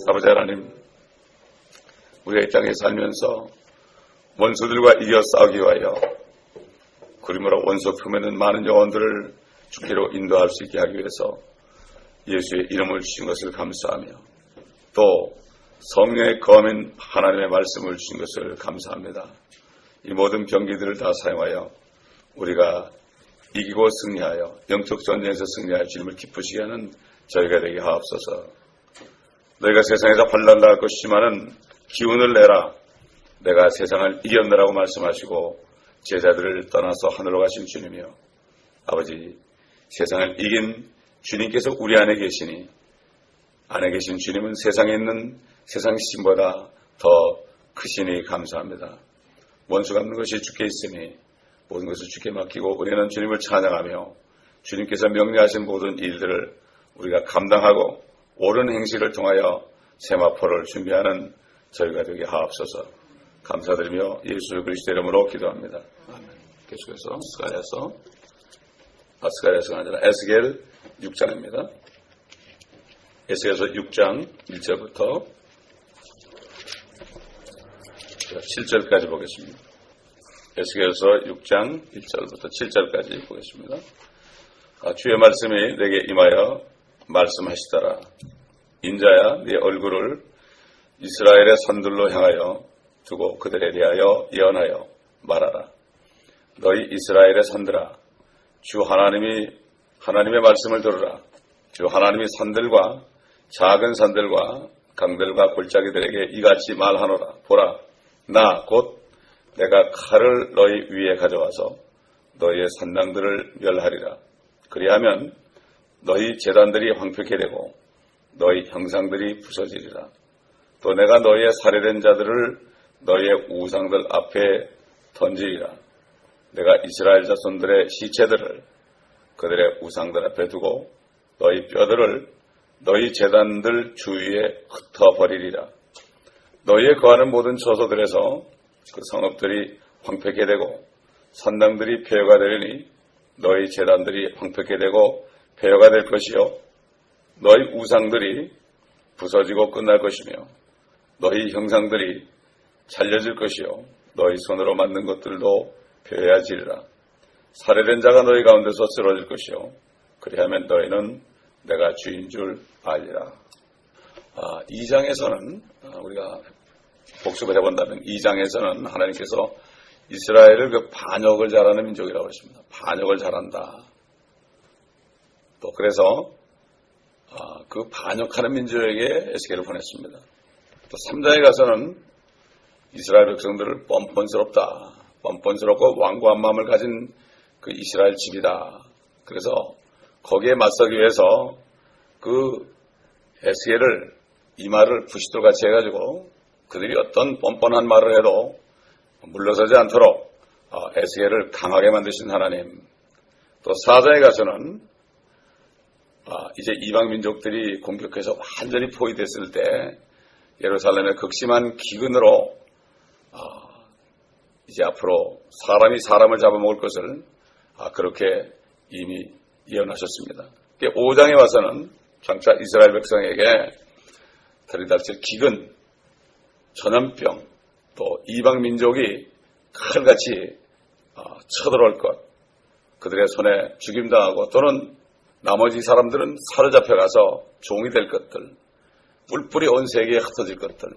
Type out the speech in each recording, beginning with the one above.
아버지 하나님, 우리가 이 땅에 살면서 원수들과 이겨 싸우기 위하여 그러므로 원수 품에 있는 많은 영혼들을 주께로 인도할 수 있게 하기 위해서 예수의 이름을 주신 것을 감사하며 또 성령의 검인 하나님의 말씀을 주신 것을 감사합니다. 이 모든 병기들을 다 사용하여 우리가 이기고 승리하여 영적 전쟁에서 승리하여 주님을 기쁘시게 하는 저희가 되게 하옵소서. 너희가 세상에서 환난을 당할 것이지만은 기운을 내라. 내가 세상을 이겼느라고 말씀하시고 제자들을 떠나서 하늘로 가신 주님이여, 아버지, 세상을 이긴 주님께서 우리 안에 계시니 안에 계신 주님은 세상에 있는 세상 신보다 더 크시니 감사합니다. 원수 갚는 것이 주께 있으니 모든 것을 주께 맡기고 우리는 주님을 찬양하며 주님께서 명령하신 모든 일들을 우리가 감당하고 옳은 행실을 통하여 세마포를 준비하는 저희가 되게 하옵소서. 감사드리며 예수 그리스도 이름으로 기도합니다. 아멘. 계속해서 스가랴서가 아니라 에스겔 6장입니다. 에스겔서 6장 1절부터 7절까지 보겠습니다. 에스겔서 6장 1절부터 7절까지 보겠습니다. 주의 말씀이 내게 임하여 말씀하시더라. 인자야, 네 얼굴을 이스라엘의 산들로 향하여 두고 그들에 대하여 예언하여 말하라. 너희 이스라엘의 산들아, 주 하나님의 말씀을 들으라. 주 하나님이 산들과 작은 산들과 강들과 골짜기들에게 이같이 말하노라. 보라, 나 곧 내가 칼을 너희 위에 가져와서 너희의 산당들을 멸하리라. 그리하면 너희 제단들이 황폐케 되고 너희 형상들이 부서지리라. 또 내가 너희의 살해된 자들을 너희의 우상들 앞에 던지리라. 내가 이스라엘 자손들의 시체들을 그들의 우상들 앞에 두고 너희 뼈들을 너희 제단들 주위에 흩어버리리라. 너희의 거하는 모든 처소들에서 그 성읍들이 황폐케 되고 산당들이 폐허가 되리니 너희 제단들이 황폐케 되고 폐허가 될 것이요, 너희 우상들이 부서지고 끝날 것이며 너희 형상들이 잘려질 것이요, 너희 손으로 만든 것들도 폐허해지리라. 살해된 자가 너희 가운데서 쓰러질 것이요, 그리하면 너희는 내가 주인 줄 알리라. 2장에서는 우리가 복습을 해본다면 2장에서는 하나님께서 이스라엘을 그 반역을 잘하는 민족이라고 했습니다. 반역을 잘한다. 또 그래서 그 반역하는 민족에게 에스겔을 보냈습니다. 또 3장에 가서는 이스라엘 백성들을 뻔뻔스럽다, 뻔뻔스럽고 완고한 마음을 가진 그 이스라엘 집이다. 그래서 거기에 맞서기 위해서 그 에스겔을 이 말을 부시도같이 해가지고 그들이 어떤 뻔뻔한 말을 해도 물러서지 않도록 에스겔을 강하게 만드신 하나님. 또 4장에 가서는 이제 이방 민족들이 공격해서 완전히 포위됐을 때 예루살렘의 극심한 기근으로 이제 앞으로 사람이 사람을 잡아먹을 것을 그렇게 이미 예언하셨습니다. 5장에 와서는 장차 이스라엘 백성에게 들이닥칠 기근, 전염병, 또 이방 민족이 칼같이 쳐들어올 것, 그들의 손에 죽임당하고 또는 나머지 사람들은 사로잡혀가서 종이 될 것들, 뿔뿔이 온 세계에 흩어질 것들,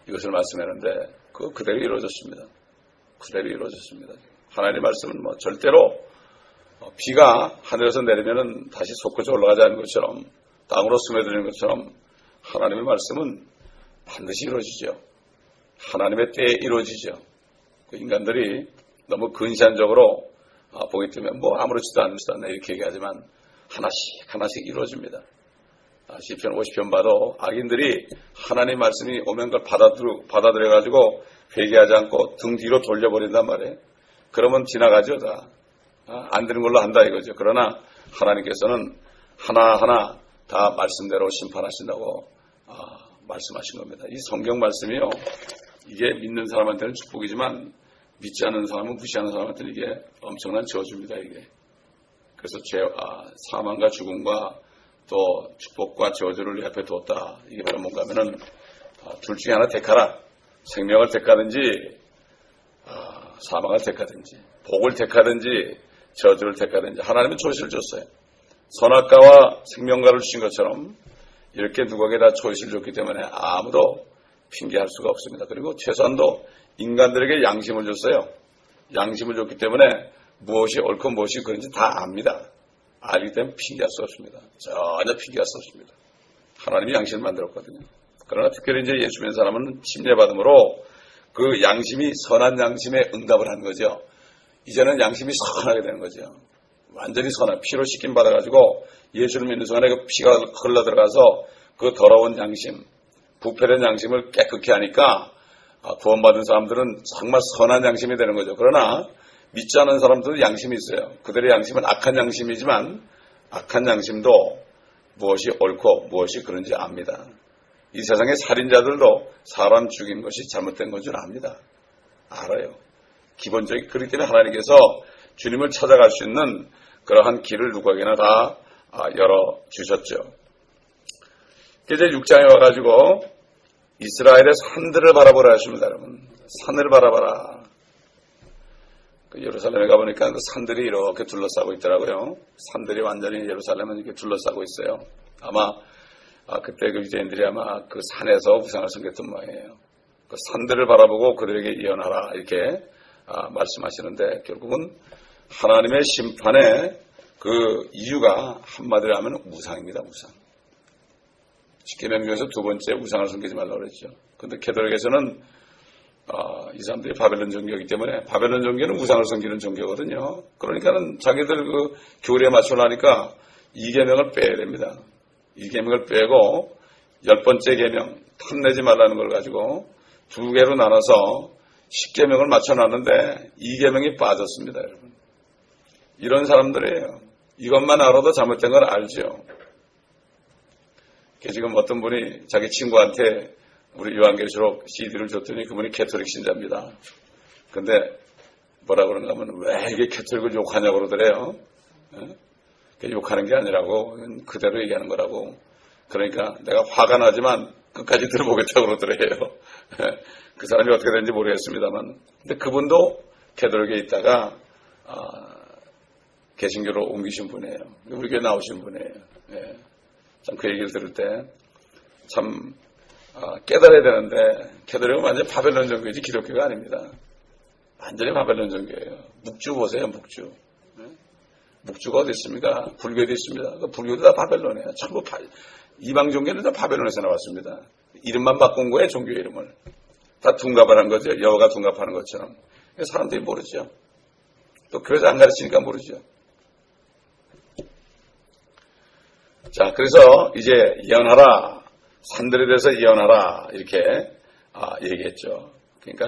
이것을 말씀했는데 그대로 이루어졌습니다. 그대로 이루어졌습니다. 하나님의 말씀은 절대로 비가 하늘에서 내리면은 다시 솟구쳐 올라가지 않는 것처럼, 땅으로 스며드는 것처럼 하나님의 말씀은 반드시 이루어지죠. 하나님의 때에 이루어지죠. 인간들이 너무 근시안적으로 보기 때문에 아무렇지도 않다 이렇게 얘기하지만 하나씩 이루어집니다. 시편 50편 봐도 악인들이 하나님 말씀이 오면 걸 받아들여가지고 회개하지 않고 등 뒤로 돌려버린단 말이에요. 그러면 지나가죠. 다. 안 되는 걸로 한다 이거죠. 그러나 하나님께서는 하나하나 다 말씀대로 심판하신다고 말씀하신 겁니다. 이 성경 말씀이요, 이게 믿는 사람한테는 축복이지만 믿지 않는 사람은, 무시하는 사람한테는 이게 엄청난 저주입니다. 이게. 그래서 사망과 죽음과 또 축복과 저주를 내 앞에 두었다. 이게 바로 뭔가 하면은 둘 중에 하나 택하라. 생명을 택하든지 사망을 택하든지 복을 택하든지 저주를 택하든지 하나님은 초이스를 줬어요. 선악과와 생명과를 주신 것처럼 이렇게 누구에게 다 초이스를 줬기 때문에 아무도 핑계할 수가 없습니다. 그리고 최소한도 인간들에게 양심을 줬어요. 양심을 줬기 때문에 무엇이 옳고 무엇이 그런지 다 압니다. 알기 때문에 핑계할 수 없습니다. 전혀 핑계할 수 없습니다. 하나님이 양심을 만들었거든요. 그러나 특별히 이제 예수 믿는 사람은 침례받음으로 그 양심이 선한 양심에 응답을 한 거죠. 이제는 양심이 선하게 되는 거죠. 완전히 선한 피로 씻김 받아가지고 예수를 믿는 순간에 그 피가 흘러 들어가서 그 더러운 양심, 부패된 양심을 깨끗게 하니까 구원받은 사람들은 정말 선한 양심이 되는 거죠. 그러나 믿지 않은 사람들은 양심이 있어요. 그들의 양심은 악한 양심이지만 악한 양심도 무엇이 옳고 무엇이 그런지 압니다. 이 세상의 살인자들도 사람 죽인 것이 잘못된 건 줄 압니다. 알아요. 기본적인 그렇기 때문에 하나님께서 주님을 찾아갈 수 있는 그러한 길을 누구에게나 다 열어주셨죠. 이제 6장에 와가지고 이스라엘의 산들을 바라보라 하십니다. 여러분. 산을 바라봐라. 예루살렘에 가보니까 그 산들이 이렇게 둘러싸고 있더라고요. 산들이 완전히 예루살렘은 이렇게 둘러싸고 있어요. 아마 그때 그 유대인들이 아마 그 산에서 우상을 섬겼던 모양이에요. 그 산들을 바라보고 그들에게 예언하라 이렇게 말씀하시는데 결국은 하나님의 심판의 그 이유가 한마디로 하면 우상입니다. 우상. 십계명 중에서 두 번째 우상을 섬기지 말라고 그랬죠. 그런데 캐톨릭에서는 이 사람들이 바벨론 종교이기 때문에 바벨론 종교는 우상을 섬기는 종교거든요. 그러니까는 자기들 그 교리에 맞추려니까 이 계명을 빼야 됩니다. 이 계명을 빼고 10번째 계명 탐내지 말라는 걸 가지고 두 개로 나눠서 10계명을 맞춰놨는데 이 계명이 빠졌습니다. 여러분. 이런 사람들이에요. 이것만 알아도 잘못된 걸 알죠. 지금 어떤 분이 자기 친구한테 우리 요한계시록 CD를 줬더니 그분이 캐톨릭 신자입니다. 근데 뭐라 그러는가 하면 왜 이게 캐톨릭을 욕하냐고 그러더래요. 욕하는 게 아니라고 그대로 얘기하는 거라고. 그러니까 내가 화가 나지만 끝까지 들어보겠다고 그러더래요. 그 사람이 어떻게 되는지 모르겠습니다만. 근데 그분도 캐톨릭에 있다가 개신교로 옮기신 분이에요. 우리 교회 나오신 분이에요. 예. 참 그 얘기를 들을 때 참 깨달아야 되는데 캐톨릭은 완전히 바벨론 종교이지 기독교가 아닙니다. 완전히 바벨론 종교예요. 묵주 보세요. 묵주. 묵주가 어디 있습니까? 불교도 있습니다. 그 불교도 다 바벨론이에요. 전부 이방 종교는 다 바벨론에서 나왔습니다. 이름만 바꾼 거예요. 종교 이름을. 다 둔갑을 한 거죠. 여호가 둔갑하는 것처럼. 사람들이 모르죠. 또 교회에서 안 가르치니까 모르죠. 자, 그래서 이제 예언하라. 산들에 대해서 예언하라. 이렇게 얘기했죠. 그러니까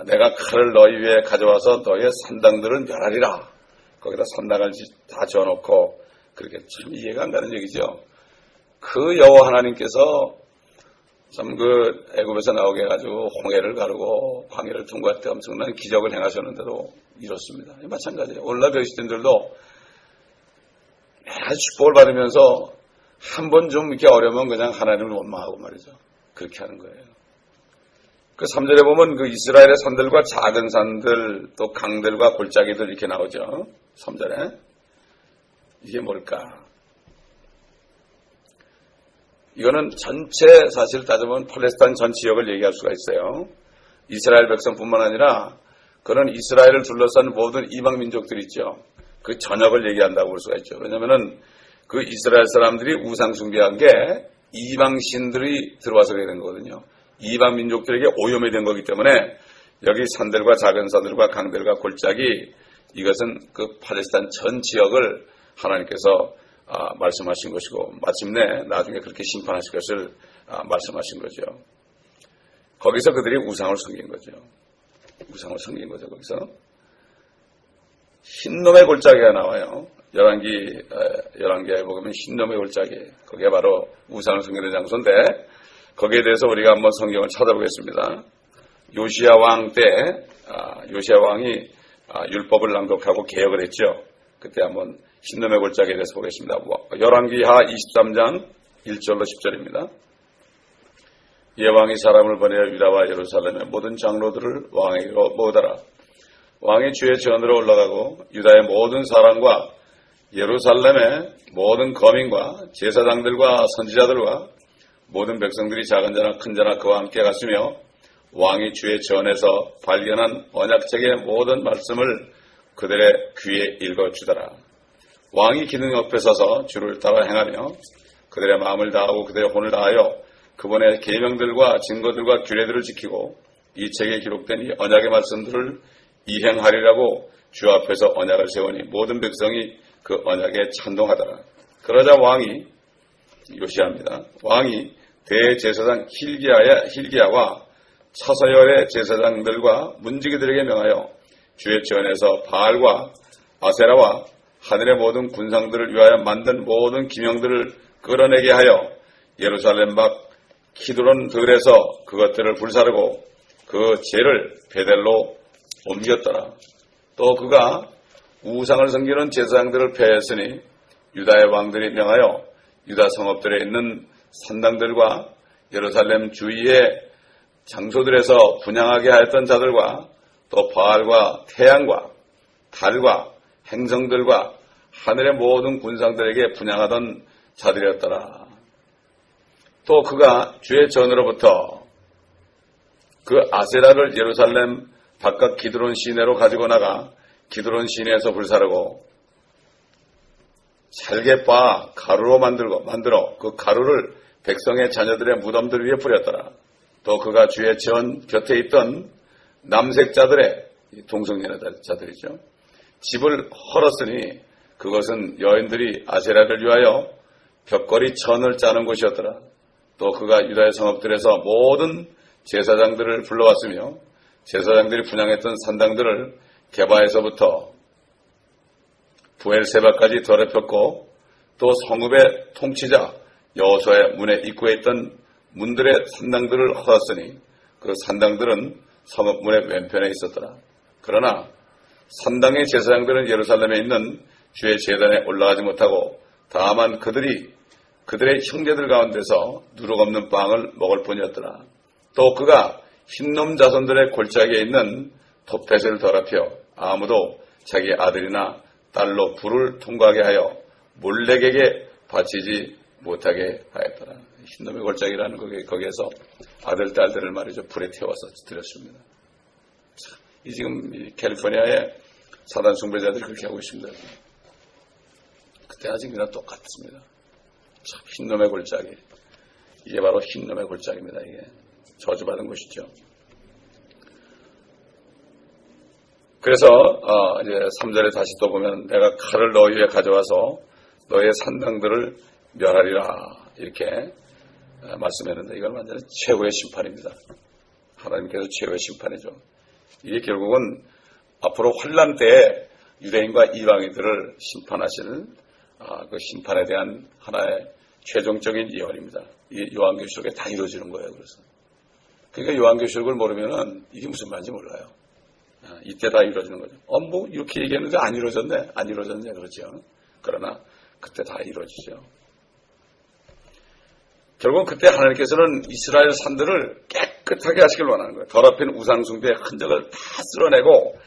내가 칼을 너희 위에 가져와서 너희의 산당들을 멸하리라. 거기다 산당을 다 지어놓고 그렇게 참 이해가 안 가는 얘기죠. 그 여호와 하나님께서 참 그 애굽에서 나오게 해가지고 홍해를 가르고 광야를 통과할 때 엄청난 기적을 행하셨는데도 이렇습니다. 마찬가지예요. 오늘날 그리스도인들도 아주 축복을 받으면서 한 번 좀 이렇게 어려우면 그냥 하나님을 원망하고 말이죠. 그렇게 하는 거예요. 그 3절에 보면 그 이스라엘의 산들과 작은 산들 또 강들과 골짜기들 이렇게 나오죠. 3절에. 이게 뭘까? 이거는 전체 사실 따져보면 팔레스타인 전 지역을 얘기할 수가 있어요. 이스라엘 백성뿐만 아니라 그런 이스라엘을 둘러싼 모든 이방 민족들이 있죠. 그 전역을 얘기한다고 볼 수가 있죠. 왜냐하면 그 이스라엘 사람들이 우상 숭배한 게 이방 신들이 들어와서 그렇게 된 거거든요. 이방 민족들에게 오염이 된 거기 때문에 여기 산들과 작은 산들과 강들과 골짜기 이것은 그 팔레스타인 전 지역을 하나님께서 말씀하신 것이고 마침내 나중에 그렇게 심판하실 것을 말씀하신 거죠. 거기서 그들이 우상을 섬긴 거죠. 우상을 섬긴 거죠. 거기서 흰놈의 골짜기가 나와요. 열왕기에 보면 흰놈의 골짜기. 그게 바로 우상을 섬기는 장소인데 거기에 대해서 우리가 한번 성경을 찾아보겠습니다. 요시야 왕 때 요시야 왕이 율법을 낭독하고 개혁을 했죠. 그때 한번 흰놈의 골짜기에 대해서 보겠습니다. 열왕기하 23장 1절로 10절입니다. 예왕이 사람을 보내어 유다와 예루살렘의 모든 장로들을 왕에게로 모으더라. 왕이 주의 전으로 올라가고 유다의 모든 사람과 예루살렘의 모든 거민과 제사장들과 선지자들과 모든 백성들이 작은 자나 큰 자나 그와 함께 갔으며 왕이 주의 전에서 발견한 언약책의 모든 말씀을 그들의 귀에 읽어주더라. 왕이 기둥 옆에 서서 주를 따라 행하며 그들의 마음을 다하고 그들의 혼을 다하여 그분의 계명들과 증거들과 규례들을 지키고 이 책에 기록된 이 언약의 말씀들을 이행하리라고 주 앞에서 언약을 세우니 모든 백성이 그 언약에 찬동하더라. 그러자 왕이 요시야입니다. 왕이 대제사장 hil기야와 차서열의 제사장들과 문지기들에게 명하여 주의 전에서 바알과 아세라와 하늘의 모든 군상들을 위하여 만든 모든 기명들을 끌어내게 하여 예루살렘 밖 키드론 들에서 그것들을 불사르고 그 죄를 베델로 옮겼더라. 또 그가 우상을 섬기는 제사장들을 폐했으니 유다의 왕들이 명하여 유다 성읍들에 있는 산당들과 예루살렘 주위의 장소들에서 분향하게 하였던 자들과 또 바알과 태양과 달과 행성들과 하늘의 모든 군상들에게 분향하던 자들이었더라. 또 그가 주의 전으로부터 그 아세라를 예루살렘 바깥 기드론 시내로 가지고 나가 기드론 시내에서 불사르고 잘게 빻아 가루로 만들어 그 가루를 백성의 자녀들의 무덤들 위에 뿌렸더라. 또 그가 주의 전 곁에 있던 남색자들의 동성연애자들이죠. 집을 헐었으니 그것은 여인들이 아세라를 위하여 벽걸이 천을 짜는 곳이었더라. 또 그가 유다의 성읍들에서 모든 제사장들을 불러왔으며 제사장들이 분향했던 산당들을 게바에서부터 부엘세바까지 더럽혔고 또 성읍의 통치자 여호수아의 문의 입구에 있던 문들의 산당들을 헐었으니 그 산당들은 성읍 문의 왼편에 있었더라. 그러나 산당의 제사장들은 예루살렘에 있는 주의 제단에 올라가지 못하고 다만 그들의 형제들 가운데서 누룩 없는 빵을 먹을 뿐이었더라. 또 그가 흰놈 자손들의 골짜기에 있는 토펫을 더럽혀 아무도 자기 아들이나 딸로 불을 통과하게 하여 몰렉에게 바치지 못하게 하였더라. 흰놈의 골짜기라는 거기에서 아들, 딸들을 말이죠. 불에 태워서 드렸습니다. 이 지금 캘리포니아의 사단 숭배자들이 그렇게 하고 있습니다. 그때 아직이나 똑같습니다. 참, 흰놈의 골짜기. 이게 바로 흰놈의 골짜기입니다. 이게 저주받은 곳이죠. 그래서 이제 3절에 다시 또 보면 내가 칼을 너희 위에 가져와서 너희의 산당들을 멸하리라 이렇게 말씀했는데 이건 완전히 최후의 심판입니다. 하나님께서 최후의 심판이죠. 이게 결국은 앞으로 환란 때에 유대인과 이방인들을 심판하실 그 심판에 대한 하나의 최종적인 예언입니다. 이게 요한계시록에 다 이루어지는 거예요. 그러니까 요한계시록을 모르면은 이게 무슨 말인지 몰라요. 이때 다 이루어지는 거죠. 뭐 이렇게 얘기했는데 안 이루어졌네 그렇죠. 그러나 그때 다 이루어지죠. 결국은 그때 하나님께서는 이스라엘 산들을 깨끗하게 하시길 원하는 거예요. 더럽힌 우상숭배의 흔적을 다 쓸어내고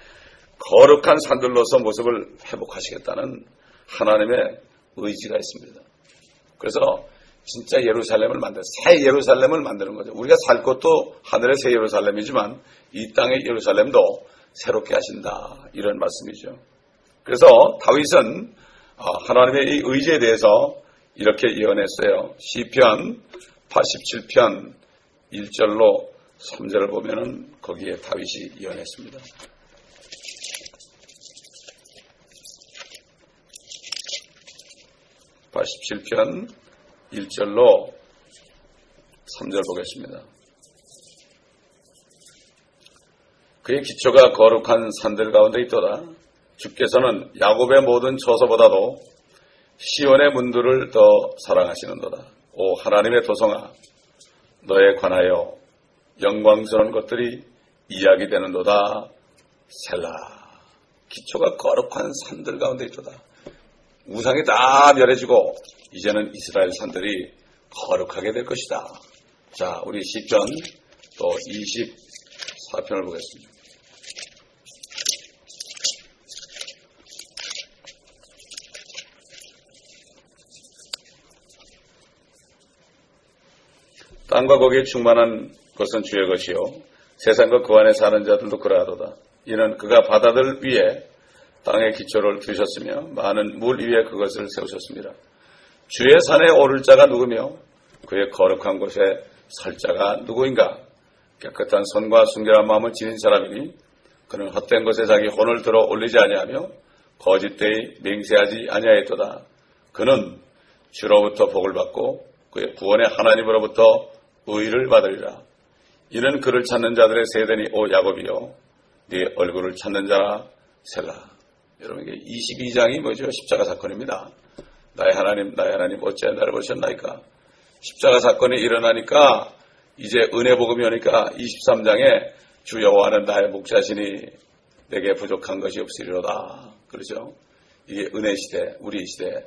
거룩한 산들로서 모습을 회복하시겠다는 하나님의 의지가 있습니다. 그래서 진짜 예루살렘을 새 예루살렘을 만드는 거죠. 우리가 살 곳도 하늘의 새 예루살렘이지만 이 땅의 예루살렘도 새롭게 하신다. 이런 말씀이죠. 그래서 다윗은 하나님의 이 의지에 대해서 이렇게 예언했어요. 시편 87편 1절로 3절을 보면은 거기에 다윗이 예언했습니다. (87편) 1절로 3절 보겠습니다. 그의 기초가 거룩한 산들 가운데 있도다. 주께서는 야곱의 모든 처소보다도 시온의 문들을 더 사랑하시는도다. 오 하나님의 도성아, 너에 관하여 영광스러운 것들이 이야기되는도다. 셀라. 기초가 거룩한 산들 가운데 있도다. 우상이 다 멸해지고 이제는 이스라엘 산들이 거룩하게 될 것이다. 자, 우리 시편 또 24편을 보겠습니다. 땅과 거기에 충만한 것은 주의 것이요 세상과 그 안에 사는 자들도 그러하도다. 이는 그가 바다들 위에 땅의 기초를 두셨으며 많은 물 위에 그것을 세우셨습니다. 주의 산에 오를 자가 누구며 그의 거룩한 곳에 설 자가 누구인가? 깨끗한 손과 순결한 마음을 지닌 사람이니 그는 헛된 것에 자기 혼을 들어 올리지 아니하며 거짓되이 맹세하지 아니하였도다. 그는 주로부터 복을 받고 그의 구원의 하나님으로부터 의를 받으리라. 이는 그를 찾는 자들의 세대니 오 야곱이요 네 얼굴을 찾는 자라 셀라. 여러분, 이게 22장이 뭐죠? 십자가 사건입니다. 나의 하나님 어찌 나를 보셨나이까? 십자가 사건이 일어나니까 이제 은혜 복음이 오니까 23장에 주 여호와는 나의 목자시니 내게 부족한 것이 없으리로다. 그렇죠? 이게 은혜 시대, 우리 시대.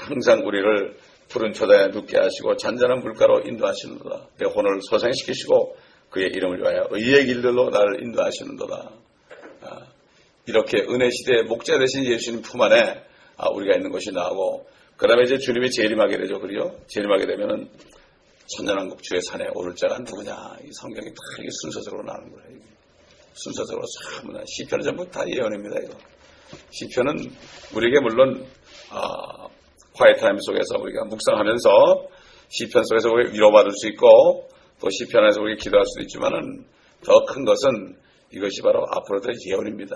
항상 우리를 푸른 초다에 눕게 하시고 잔잔한 물가로 인도하시는도다. 내 혼을 소생시키시고 그의 이름을 위하여 의의 길들로 나를 인도하시는도다. 이렇게 은혜 시대의 목자 되신 예수님 품 안에 우리가 있는 것이 나오고, 그 다음에 이제 주님이 재림하게 되죠. 그리요? 재림하게 되면은 천년왕국 주의 산에 오를 자가 누구냐. 이 성경이 다 이게 순서적으로 나오는 거예요. 이게. 순서적으로 사무나 시편은 전부 다 예언입니다. 이거. 시편은 우리에게 물론 화이트타임 속에서 우리가 묵상하면서 시편 속에서 우리가 위로받을 수 있고 또 시편 안에서 우리가 기도할 수도 있지만은 더 큰 것은 이것이 바로 앞으로의 예언입니다.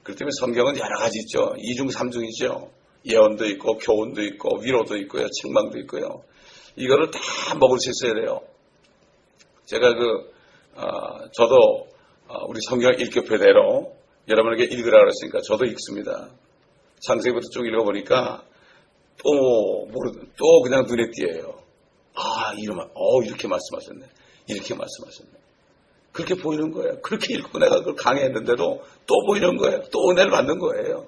그렇기 때문에 성경은 여러 가지 있죠. 2중 3중이죠. 예언도 있고 교훈도 있고 위로도 있고요. 책망도 있고요. 이거를 다 먹을 수 있어야 돼요. 제가 저도 우리 성경 읽교표대로 여러분에게 읽으라고 그랬으니까 저도 읽습니다. 창세기부터 쭉 읽어보니까 또 그냥 눈에 띄어요. 이렇게 말씀하셨네. 이렇게 말씀하셨네. 그렇게 보이는 거예요. 그렇게 읽고 내가 그걸 강의했는데도 또 보이는 거예요. 또 은혜를 받는 거예요.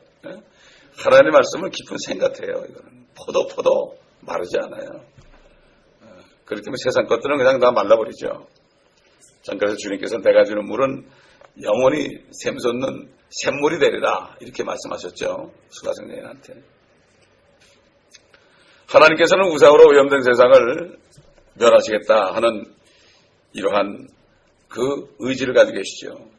하나님의 말씀은 깊은 생 같아요. 이거는 포도 마르지 않아요. 그렇기 때문에 세상 것들은 그냥 다 말라버리죠. 그래서 주님께서 내가 주는 물은 영원히 샘솟는 샘물이 되리라 이렇게 말씀하셨죠. 수가성녀인한테. 하나님께서는 우상으로 오염된 세상을 멸하시겠다 하는 이러한 그 의지를 가지고 계시죠.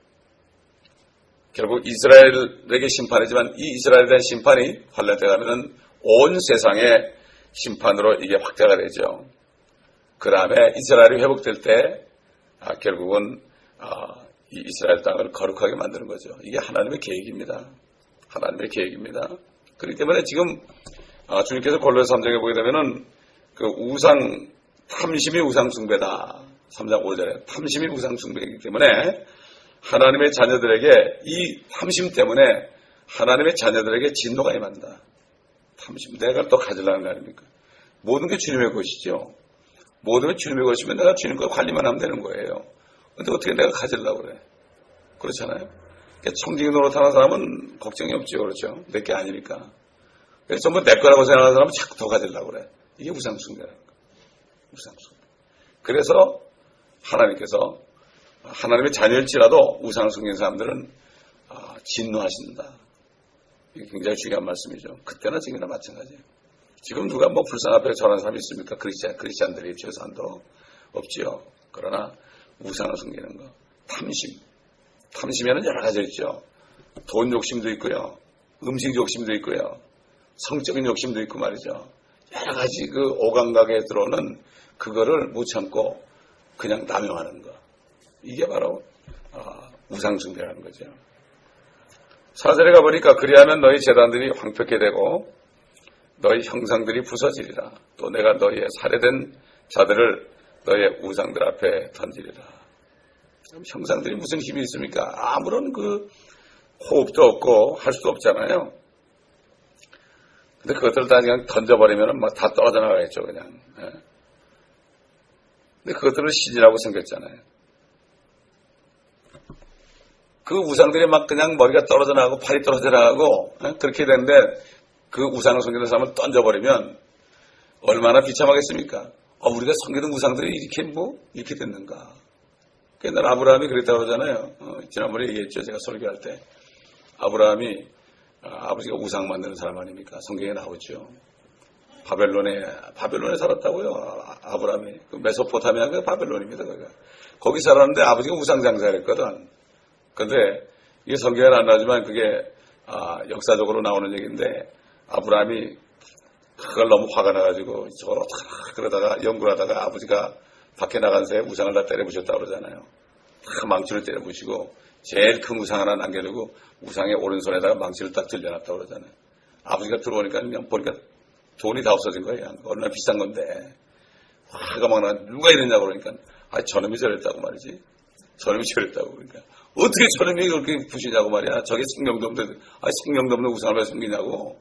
결국 이스라엘에게 심판이지만 이 이스라엘에 대한 심판이 환란 때 가면은 온 세상의 심판으로 이게 확대가 되죠. 그 다음에 이스라엘이 회복될 때 결국은 이 이스라엘 땅을 거룩하게 만드는 거죠. 이게 하나님의 계획입니다. 하나님의 계획입니다. 그렇기 때문에 지금 주님께서 골로새 3장에 보게 되면은 그 탐심이 우상 숭배다. 3장 5절에 탐심이 우상 숭배이기 때문에 하나님의 자녀들에게 이 탐심 때문에 하나님의 자녀들에게 진노가 임한다. 탐심, 내가 또 가지려는 거 아닙니까? 모든 게 주님의 것이죠. 모든 게 주님의 것이면 내가 주님 거 관리만 하면 되는 거예요. 근데 어떻게 내가 가지려고 그래? 그렇잖아요. 청지기 노릇하는 사람은 걱정이 없죠. 그렇죠? 내 게 아니니까. 그래서 전부 내 거라고 생각하는 사람은 자꾸 더 가지려고 그래. 이게 우상숭배라는 거예요. 우상숭배. 그래서 하나님께서 하나님의 자녀일지라도 우상을 숨긴 사람들은 진노하신다. 이게 굉장히 중요한 말씀이죠. 그때나 지금이나 마찬가지예요. 지금 누가 불상 앞에 저런 사람이 있습니까? 크리스찬들이 최소한도 없지요. 그러나 우상을 숨기는 거. 탐심에는 여러 가지 있죠. 돈 욕심도 있고요. 음식 욕심도 있고요. 성적인 욕심도 있고 말이죠. 여러 가지 그 오감각에 들어오는 그거를 못 참고 그냥 남용하는 거. 이게 바로 우상숭배라는 거죠. 4절에 가보니까 그리하면 너희 제단들이 황폐케 되고 너희 형상들이 부서지리라. 또 내가 너희의 살해된 자들을 너희의 우상들 앞에 던지리라. 형상들이 무슨 힘이 있습니까? 아무런 그 호흡도 없고 할 수도 없잖아요. 근데 그것들을 다 그냥 던져버리면 막 다 떨어져 나가겠죠, 그냥. 근데 그것들은 신이라고 생겼잖아요. 그 우상들이 막 그냥 머리가 떨어져 나가고 팔이 떨어져 나가고 그렇게 되는데 그 우상을 섬기는 사람을 던져버리면 얼마나 비참하겠습니까? 우리가 섬기는 우상들이 이렇게 됐는가? 옛날 아브라함이 그랬다고 그러잖아요. 지난번에 얘기했죠. 제가 설교할 때. 아브라함이 아버지가 우상 만드는 사람 아닙니까? 성경에 나오죠. 바벨론에 살았다고요. 아브라함이. 그 메소포타미아가 바벨론입니다. 거기 살았는데 아버지가 우상 장사를 했거든. 근데 이게 성경에 안 나오지만 그게 역사적으로 나오는 얘기인데 아브라함이 그걸 너무 화가 나가지고 저걸 어떡하나 그러다가 연구를 하다가 아버지가 밖에 나간 새에 우상을 다 때려부셨다고 그러잖아요. 다 망치를 때려부시고 제일 큰 우상 하나 남겨두고 우상의 오른손에다가 망치를 딱 들려놨다고 그러잖아요. 아버지가 들어오니까 그냥 보니까 돈이 다 없어진 거예요. 얼마나 비싼 건데. 화가 막 나, 누가 이랬냐고 그러니까 저놈이 저랬다고 말이지. 저놈이 저랬다고 그러니까. 어떻게 저놈이 그렇게 부시냐고 말이야. 저게 생명도 없는 우상을 왜 숨기냐고.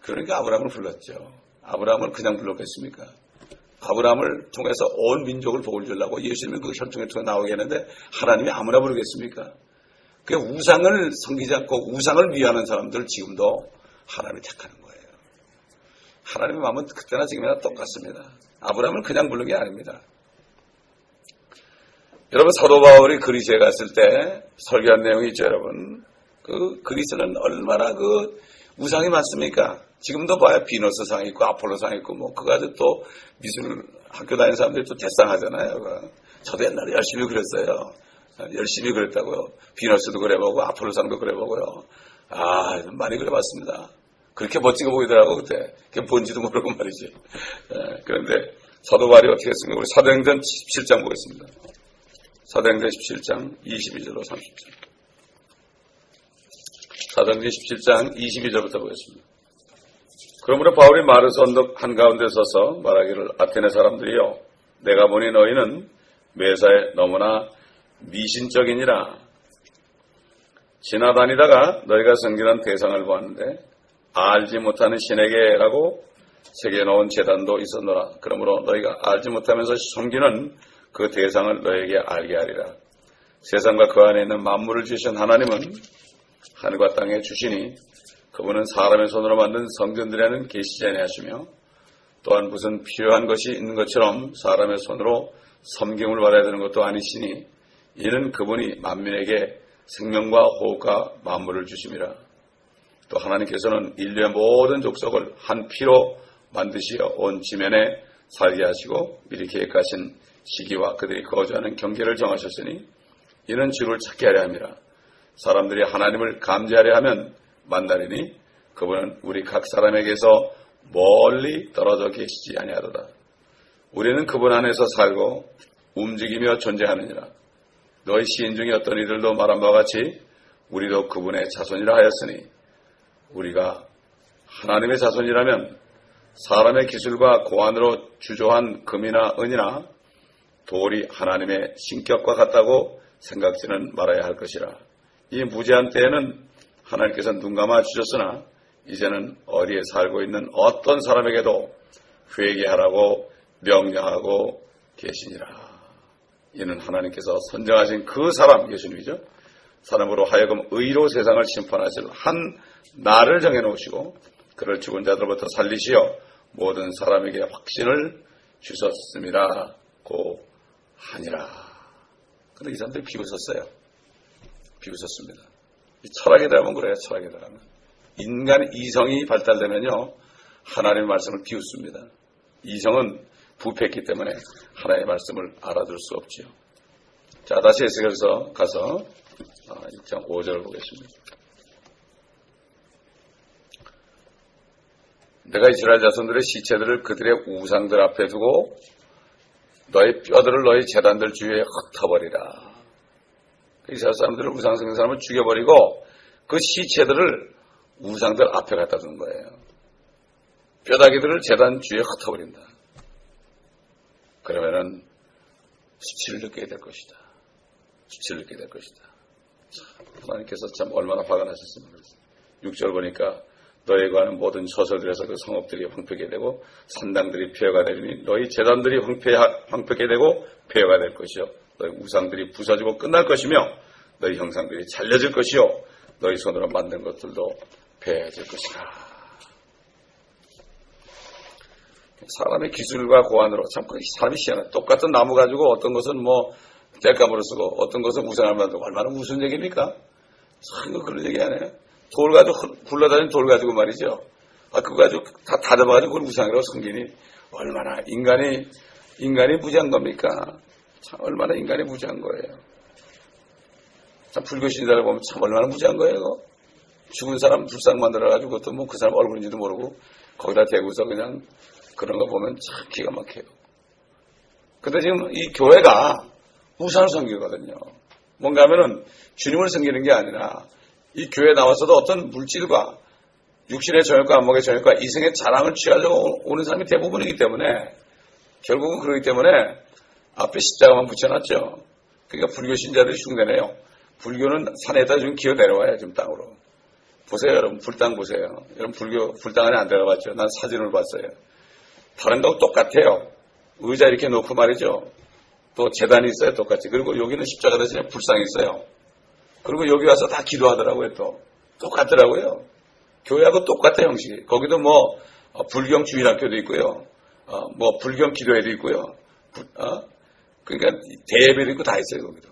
그러니까 아브라함을 불렀죠. 아브라함을 그냥 불렀겠습니까? 아브라함을 통해서 온 민족을 복을 주려고 예수님이 그 혈통에 통해 나오게 했는데 하나님이 아무나 부르겠습니까? 그 우상을 섬기지 않고 우상을 위하는 사람들 지금도 하나님이 택하는 거예요. 하나님의 마음은 그때나 지금이나 똑같습니다. 아브라함을 그냥 부른 게 아닙니다. 여러분 사도 바울이 그리스에 갔을 때 설교한 내용이 있죠, 여러분. 그 그리스는 얼마나 그 우상이 많습니까? 지금도 봐야 비너스상 있고 아폴로상 있고 뭐 그거 가지고 또 미술 학교 다니는 사람들이 또 대상하잖아요. 저도 옛날에 열심히 그랬어요. 열심히 그랬다고요. 비너스도 그래보고 아폴로상도 그래보고요. 많이 그래봤습니다. 그렇게 멋지게 보이더라고 그때. 그게 뭔지도 모르고 말이지. 그런데 사도 바울이 어떻게 했습니까? 우리 사도행전 17장 보겠습니다. 사도행전 17장 22절로 30절. 사도행전 17장 22절부터 보겠습니다. 그러므로 바울이 마르스 언덕 한가운데 서서 말하기를 아테네 사람들이여 내가 보니 너희는 매사에 너무나 미신적이니라. 지나다니다가 너희가 섬기는 대상을 보았는데 알지 못하는 신에게라고 새겨놓은 제단도 있었노라. 그러므로 너희가 알지 못하면서 섬기는 그 대상을 너희에게 알게 하리라. 세상과 그 안에 있는 만물을 지으신 하나님은 하늘과 땅에 주시니 그분은 사람의 손으로 만든 성전들에는 계시지 아니하시며 또한 무슨 필요한 것이 있는 것처럼 사람의 손으로 섬김을 받아야 되는 것도 아니시니 이는 그분이 만민에게 생명과 호흡과 만물을 주심이라. 또 하나님께서는 인류의 모든 족속을 한 피로 만드시어 온 지면에 살게 하시고 미리 계획하신 시기와 그들이 거주하는 경계를 정하셨으니 이는 주를 찾게 하려 함이라. 사람들이 하나님을 감지하려 하면 만나리니 그분은 우리 각 사람에게서 멀리 떨어져 계시지 아니하도다. 우리는 그분 안에서 살고 움직이며 존재하느니라. 너희 시인 중에 어떤 이들도 말한 바와 같이 우리도 그분의 자손이라 하였으니 우리가 하나님의 자손이라면 사람의 기술과 고안으로 주조한 금이나 은이나 돌이 하나님의 신격과 같다고 생각지는 말아야 할 것이라. 이 무제한 때에는 하나님께서 눈 감아 주셨으나 이제는 어디에 살고 있는 어떤 사람에게도 회개하라고 명령하고 계시니라. 이는 하나님께서 선정하신 그 사람, 예수님이죠. 사람으로 하여금 의로 세상을 심판하실 한 날을 정해놓으시고 그를 죽은 자들로부터 살리시어 모든 사람에게 확신을 주셨음이라고 하니라. 그런데 이 사람들이 비웃었어요. 비웃었습니다. 철학에 들어가면 그래요. 철학에 들어가면. 인간 이성이 발달되면요. 하나님의 말씀을 비웃습니다. 이성은 부패했기 때문에 하나님의 말씀을 알아들 수 없지요. 자, 다시 에스겔서 가서 6장 5절을 보겠습니다. 내가 이스라엘 자손들의 시체들을 그들의 우상들 앞에 두고 너의 뼈들을 너의 제단들 주위에 흩어버리라. 이스라엘 사람들을 우상 섬기는 사람을 죽여버리고 그 시체들을 우상들 앞에 갖다 두는 거예요. 뼈다귀들을 제단 주위에 흩어버린다. 그러면은 수치를 느끼게 될 것이다. 수치를 느끼게 될 것이다. 하나님께서 참 얼마나 화가 나셨습니까? 6절 보니까 너에 관한 모든 소설들에서 그 성읍들이 황폐게 되고 산당들이 폐허가 되리니 너희 제단들이 황폐게 되고 폐허가 될 것이요 너희 우상들이 부서지고 끝날 것이며 너희 형상들이 잘려질 것이요 너희 손으로 만든 것들도 배해질 것이라. 사람의 기술과 고안으로 참 사람이 희한해. 똑같은 나무 가지고 어떤 것은 뭐 땔감으로 쓰고 어떤 것은 우상을 만들고 얼마나 무슨 얘기입니까? 참 그런 얘기 안 해요. 돌 가지고 굴러다니는 돌 가지고 말이죠. 그거 가지고 다 다듬어가지고 그걸 우상이라고 섬기니 얼마나 인간이 무지한 겁니까? 참 얼마나 인간이 무지한 거예요. 참 불교 신자를 보면 참 얼마나 무지한 거예요. 죽은 사람 불상 만들어가지고 그것도 뭐 그 사람 얼굴인지도 모르고 거기다 대고서 그냥 그런 거 보면 참 기가 막혀요. 근데 지금 이 교회가 우상을 섬기거든요. 뭔가 하면은 주님을 섬기는 게 아니라 이 교회에 나와서도 어떤 물질과 육신의 정욕과 안목의 정욕과 이성의 자랑을 취하려고 오는 사람이 대부분이기 때문에 결국은 그러기 때문에 앞에 십자가만 붙여놨죠. 그러니까 불교 신자들이 흉내내요. 불교는 산에다 좀 기어 내려와요. 지금 땅으로. 보세요 여러분. 불당 보세요. 여러분 불교 불당 안에 안 들어가봤죠. 난 사진을 봤어요. 다른 거하고 똑같아요. 의자 이렇게 놓고 말이죠. 또 제단이 있어요. 똑같이. 그리고 여기는 십자가 대신에 불상이 있어요. 그리고 여기 와서 다 기도하더라고요. 또 똑같더라고요. 교회하고 똑같아 형식이. 거기도 뭐 불경 주일학교도 있고요. 뭐 불경 기도회도 있고요. 그러니까 대예배도 있고 다 있어요. 거기도.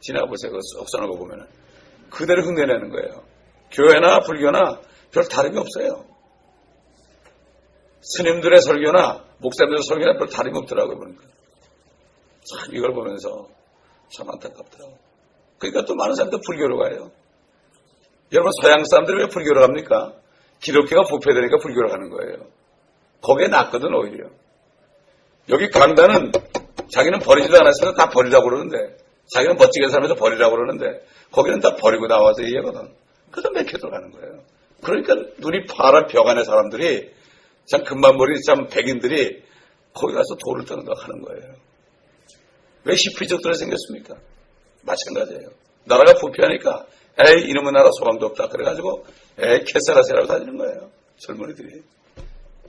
지나가보세요. 쏙 써놓은 거 보면은. 그대로 흉내내는 거예요. 교회나 불교나 별 다름이 없어요. 스님들의 설교나 목사님들의 설교나 별 다름이 없더라고요. 보니까. 참 이걸 보면서 참 안타깝더라고요. 그러니까 또 많은 사람들 불교로 가요. 여러분 서양 사람들이 왜 불교로 갑니까? 기독교가 부패되니까 불교로 가는 거예요. 거기에 낫거든 오히려. 여기 강단은 자기는 버리지도 않았으면 다 버리라고 그러는데 자기는 멋지게 살면서 버리라고 그러는데 거기는 다 버리고 나와서 이해거든. 그래서 맥혀 들어가는 거예요. 그러니까 눈이 파란 벽 안에 사람들이 참 금만머리 참 백인들이 거기 가서 돌을 떠는다고 하는 거예요. 왜 히피족들이 생겼습니까? 마찬가지예요. 나라가 부패하니까 에이 이놈의 나라 소망도 없다. 그래가지고 에이 캐사라세라고 다니는 거예요. 젊은이들이.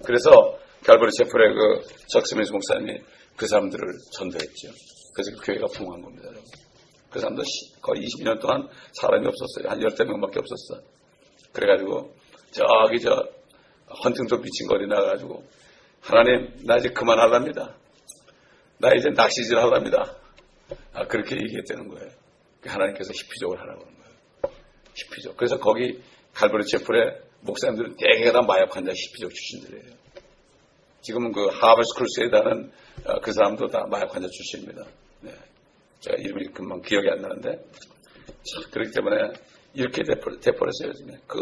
그래서 갈보리 채플의 그 적스미스 목사님이 그 사람들을 전도했죠. 그래서 그 교회가 풍부한 겁니다. 여러분. 그 사람도 거의 22년 동안 사람이 없었어요. 한 10명밖에 없었어. 그래가지고 저기 헌팅도 미친 거리 나가가지고 하나님 나 이제 그만하랍니다. 나 이제 낚시질 하랍니다. 그렇게 얘기했다는 거예요. 하나님께서 히피족을 하라고 하는 거예요. 히피족. 그래서 거기 갈보리 채플의 목사님들은 대개가 다 마약 환자 히피족 출신들이에요. 지금은 그 하버스 크루세이드하는 그 사람도 다 마약 환자 출신입니다. 네. 제가 이름이 금방 기억이 안 나는데 그렇기 때문에 이렇게 돼버렸어요. 요즘에. 그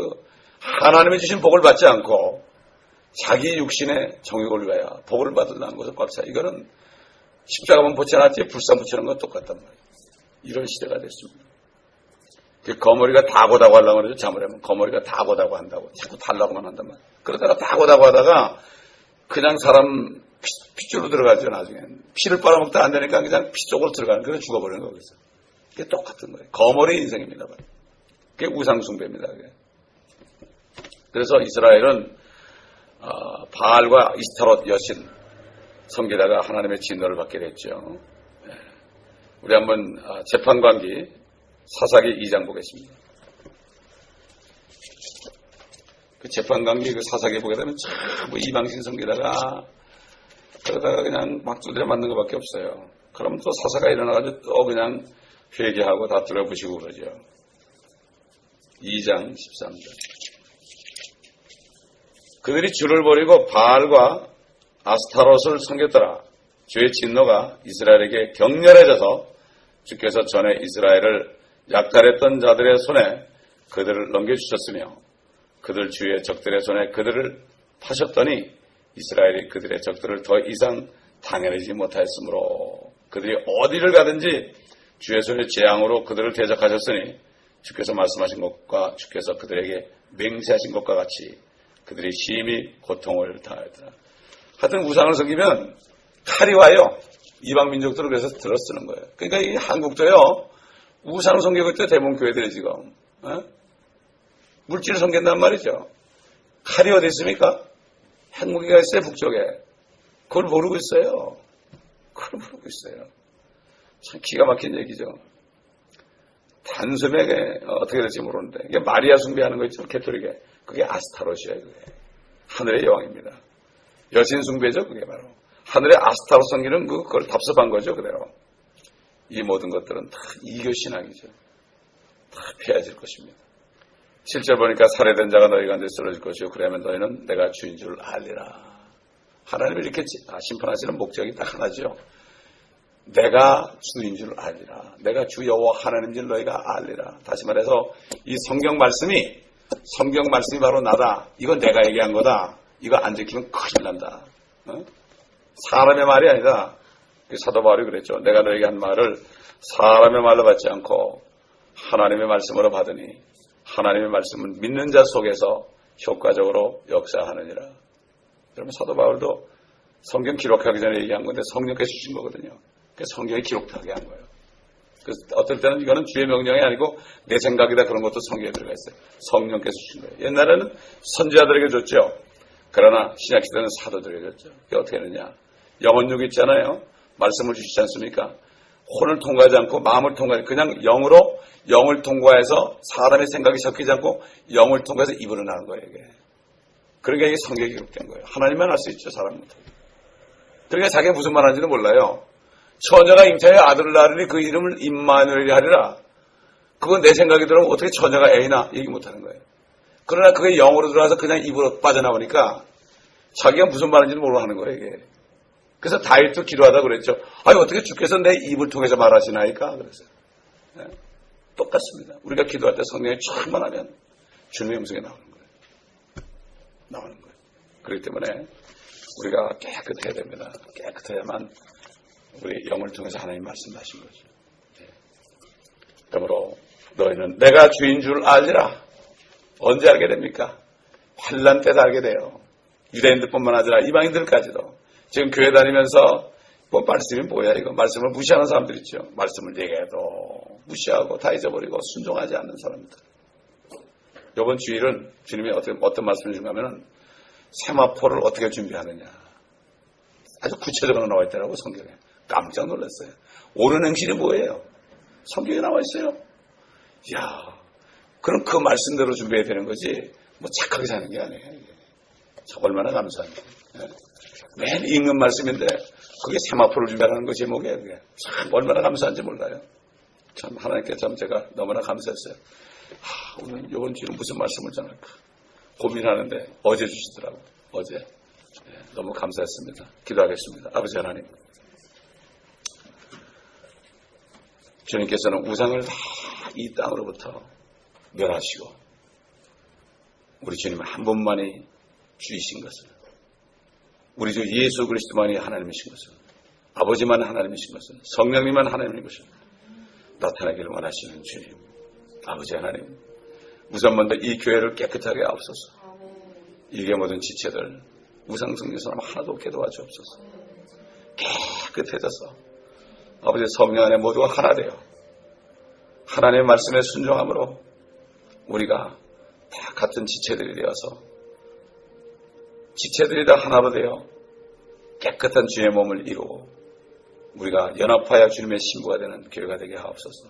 하나님이 주신 복을 받지 않고 자기 육신의 정욕을 위하여 복을 받으려는 것을 꽉 차. 이거는 십자가만 붙여놨지 불상 붙이는 건 똑같단 말이에요. 이런 시대가 됐습니다. 그 거머리가 다고다고 하려고 그러죠. 자물하면 거머리가 다고다고 한다고 자꾸 달라고만 한단 말이에요. 그러다가 다고다고 하다가 그냥 사람 피 쪽으로 들어가죠. 나중엔 피를 빨아먹다 안 되니까 그냥 피 쪽으로 들어가는 그래서 죽어버리는 거겠어요. 그게 똑같은 거예요. 거머리 인생입니다. 그게 우상숭배입니다. 그게. 그래서 이스라엘은 바알과 이스타롯 여신 섬기다가 하나님의 진노를 받게 됐죠. 우리 한번 재판관기 사사기 2장 보겠습니다. 그 재판관기 그 사사기 보게 되면 전부 이방신 섬기다가 그러다가 그냥 막 두드려 맞는 것밖에 없어요. 그럼 또 사사가 일어나가지고 또 그냥 회개하고 다 들어부시고 그러죠. 2장 13절. 그들이 주를 버리고 바알과 아스타롯을 섬겼더라. 주의 진노가 이스라엘에게 격렬해져서 주께서 전에 이스라엘을 약탈했던 자들의 손에 그들을 넘겨주셨으며 그들 주의 적들의 손에 그들을 파셨더니 이스라엘이 그들의 적들을 더 이상 당해내지 못하였으므로 그들이 어디를 가든지 주의 손의 재앙으로 그들을 대적하셨으니 주께서 말씀하신 것과 주께서 그들에게 맹세하신 것과 같이 그들이 심히 고통을 당하였더라. 하여튼 우상을 섬기면 칼이 와요. 이방 민족들은 그래서 들어 쓰는 거예요. 그러니까 이 한국도요. 우상을 섬기고 있대 대부분 교회들이 지금. 물질을 섬긴단 말이죠. 칼이 어디 있습니까? 핵무기가 있어요. 북쪽에. 그걸 모르고 있어요. 그걸 모르고 있어요. 참 기가 막힌 얘기죠. 다 단숨에 어떻게 될지 모르는데, 이게 마리아 숭배하는 거 있죠, 캐톨릭에. 그게 아스타롯이에요, 그게. 하늘의 여왕입니다. 여신 숭배죠, 그게 바로. 하늘의 아스타롯 섬기는 그걸 답습한 거죠, 그대로. 이 모든 것들은 다 이교 신앙이죠. 다 폐해질 것입니다. 7절 보니까 살해된 자가 너희 가운데 쓰러질 것이요 그러면 너희는 내가 주인 줄 알리라. 하나님이 이렇게 심판하시는 목적이 딱 하나죠. 내가 주인 줄 알리라. 내가 주 여호와 하나님인 줄 너희가 알리라. 다시 말해서 이 성경 말씀이 바로 나다. 이건 내가 얘기한 거다. 이거 안 지키면 큰일 난다. 사람의 말이 아니다. 사도 바울이 그랬죠. 내가 너에게 한 말을 사람의 말로 받지 않고 하나님의 말씀으로 받으니 하나님의 말씀은 믿는 자 속에서 효과적으로 역사하느니라. 여러분 사도 바울도 성경 기록하기 전에 얘기한 건데 성령께서 주신 거거든요. 그래서 성경에 기록하게 한 거예요. 그래서 어떨 때는 이거는 주의 명령이 아니고 내 생각이다 그런 것도 성경에 들어가 있어요. 성령께서 주신 거예요. 옛날에는 선지자들에게 줬죠. 그러나 신약시대는 사도들에게 줬죠. 그게 어떻게 되느냐. 영혼육 있잖아요. 말씀을 주시지 않습니까? 혼을 통과하지 않고 마음을 통과하지 그냥 영을 통과해서 사람의 생각이 섞이지 않고 영을 통과해서 입으로 나는 거예요. 이게. 그러니까 이게 성경에 기록된 거예요. 하나님만 알 수 있죠. 사람 못하고. 그러니까 자기가 무슨 말 하는지는 몰라요. 처녀가 잉태하여 아들을 낳으니 그 이름을 임마누엘이 하리라. 그건 내 생각이 들어면 어떻게 처녀가 애이나 얘기 못하는 거예요. 그러나 그게 영으로 들어와서 그냥 입으로 빠져나오니까 자기가 무슨 말인지는 모르고 하는 거예요. 이게. 그래서 다윗도 기도하다 그랬죠. 아니 어떻게 주께서 내 입을 통해서 말하시나이까? 그랬어요. 네. 똑같습니다. 우리가 기도할 때 성령이 충만하면 주님의 음성이 나오는 거예요. 나오는 거예요. 그렇기 때문에 우리가 깨끗해야 됩니다. 깨끗해야만 우리 영을 통해서 하나님 말씀하신 거죠. 네. 그러므로 너희는 내가 주인 줄 알리라. 언제 알게 됩니까? 환난 때도 알게 돼요. 유대인들뿐만 아니라 이방인들까지도. 지금 교회 다니면서 뭐 말씀이 뭐야 이거 말씀을 무시하는 사람들 있죠. 말씀을 얘기해도 무시하고 다 잊어버리고 순종하지 않는 사람들. 이번 주일은 주님이 어떤 말씀을 주냐면은 세마포를 어떻게 준비하느냐. 아주 구체적으로 나와 있더라고 성경에. 깜짝 놀랐어요. 옳은 행실이 뭐예요? 성경에 나와 있어요. 이야, 그럼 그 말씀대로 준비해야 되는 거지 뭐 착하게 사는 게 아니에요. 참 얼마나 감사합니다. 매일 읽는 말씀인데 그게 세마포를 준비하는 거 제목이에요. 그게 참 얼마나 감사한지 몰라요. 참 하나님께 참 제가 너무나 감사했어요. 오늘 이번 주는 무슨 말씀을 전할까 고민하는데 어제 주시더라고요. 어제. 네, 너무 감사했습니다. 기도하겠습니다. 아버지 하나님, 주님께서는 우상을 다 이 땅으로부터 멸하시고 우리 주님 한 분만이 주이신 것을, 우리 주 예수 그리스도만이 하나님이신 것을, 아버지만 하나님이신 것을, 성령님만 하나님인 것을 나타나기를 원하시는 주님, 아버지 하나님, 우선 먼저 이 교회를 깨끗하게 하옵소서. 이게 모든 지체들 우상숭배 사람 하나도 없게 도와주옵소서. 깨끗해져서 아버지 성령 안에 모두가 하나 되어 하나님의 말씀에 순종함으로 우리가 다 같은 지체들이 되어서 지체들이 다 하나로 되어 깨끗한 주의 몸을 이루고 우리가 연합하여 주님의 신부가 되는 교회가 되게 하옵소서.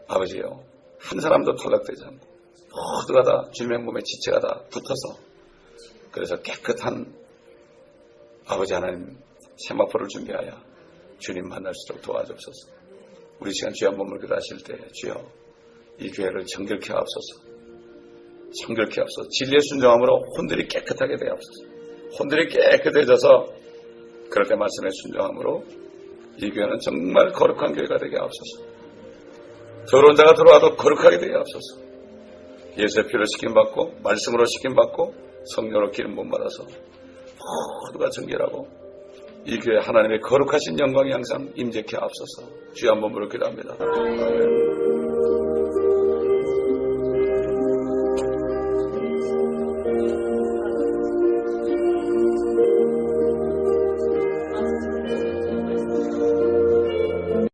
아버지요, 한 사람도 탈락되지 않고 모두가 다 주님의 몸에 지체가 다 붙어서 그래서 깨끗한 아버지 하나님 세마포를 준비하여 주님 만날 수 있도록 도와주옵소서. 우리 시간 주의 몸을 기도하실 때 주여 이 교회를 정결케 하옵소서. 정결케 하옵소서. 진리의 순종함으로 혼들이 깨끗하게 되옵소서. 혼들이 깨끗해져서 그럴 때 말씀에 순종함으로 이 교회는 정말 거룩한 교회가 되게 하옵소서. 더러운 자가 들어와도 거룩하게 되게 하옵소서. 예수의 피로 시킴받고 말씀으로 시킴받고 성령으로 기름 부음 받아서 모두가 정결하고 이 교회 하나님의 거룩하신 영광이 항상 임재케 하옵소서. 주여 한 번 부르기도 합니다. 아멘.